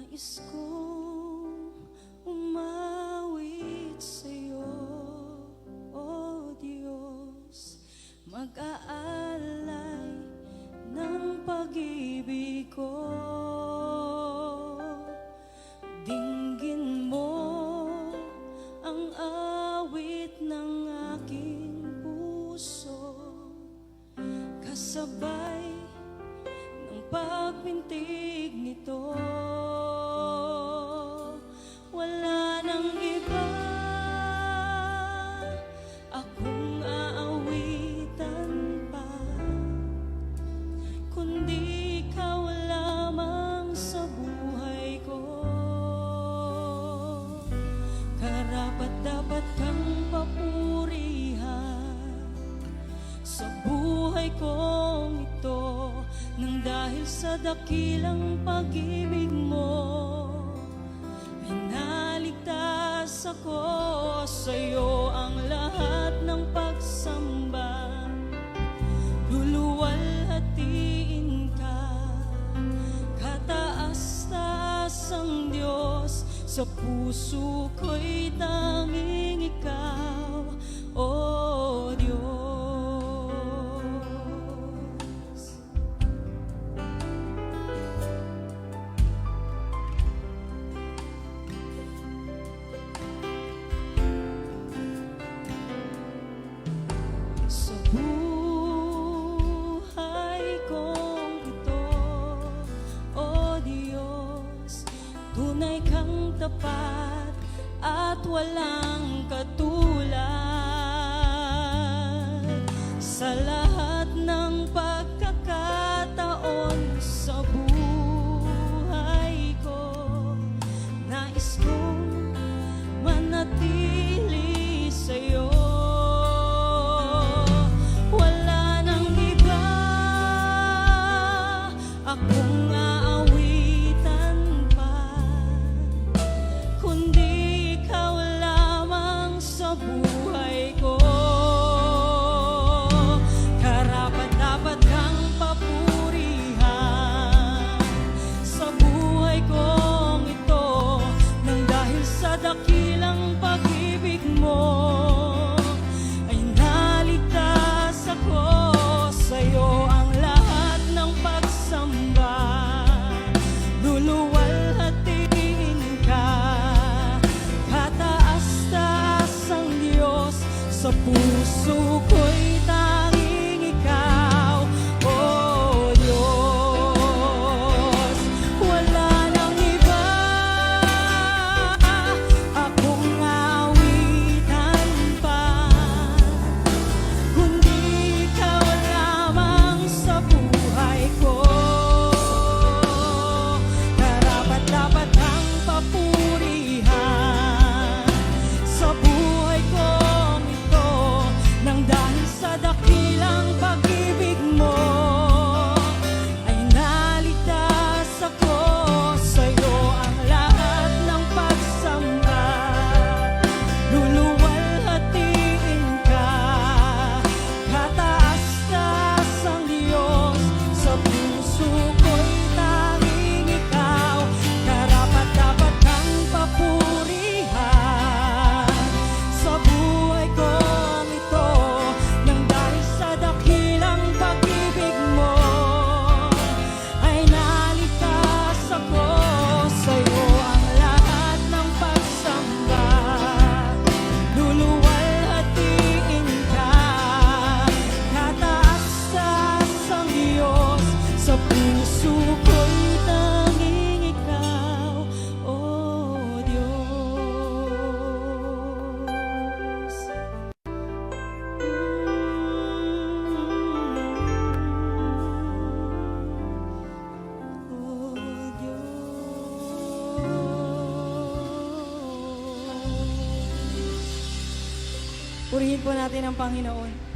Nais kong umawit sa'yo, O Diyos, mag-aalay ng pag-ibig ko. Dinggin mo ang awit ng aking puso, kasabay ng pagpintig nito. Wala nang iba akong aawitan pa, kundi ikaw lamang sa buhay ko. Karapat-dapat kang papurihan sa buhay kong ito, nang dahil sa dakilang pag-ibig mo ay naligtas ako. Sa'yo ang lahat ng pagsamba, luluwalhatiin ka. Kataas-taas ang Diyos, sa puso ko'y tanging ikaw, O Diyos. Sa buhay kong ito, O Diyos, tunay kang tapat at walang katulad. Sa lahat ng pagkakataon sa buhay ko, nais kong manatili sa'yo. Akong aawitan pa, kundi ikaw lamang sa buhay ko. Karapat-dapat kang papurihan sa buhay kong ito, nang dahil sa dakilang pag-ibig mo ay naligtas ako. Sa'yo ang lahat ng pagsamba, luluwalhatiin ka. Kataas-taas ang Diyos, sa puso ko'y tanging ikaw, O Diyos. Wala nang iba akong aawitan pa, kundi ikaw lamang sa buhay ko. Karapat-dapat kang papurihan sa buhay kong ito, nang dahil sa dakilang pag-ibig mo ay naligtas ako. Sa'yo ang lahat ng pagsamba, luluwalhatiin ka. Kataas-taas ang Diyos, sa puso ko'y tanging ikaw. Karapat-dapat kang papurihan sa buhay kong ito, nang dahil sa dakilang pag-ibig mo ay naligtas ako. Sa'yo ang lahat ng pagsamba, luluwalhatiin ka. Kataas-taas ang Diyos, sa puso ko'y tanging ikaw, O Diyos. O Diyos. Purihin po natin ang Panginoon.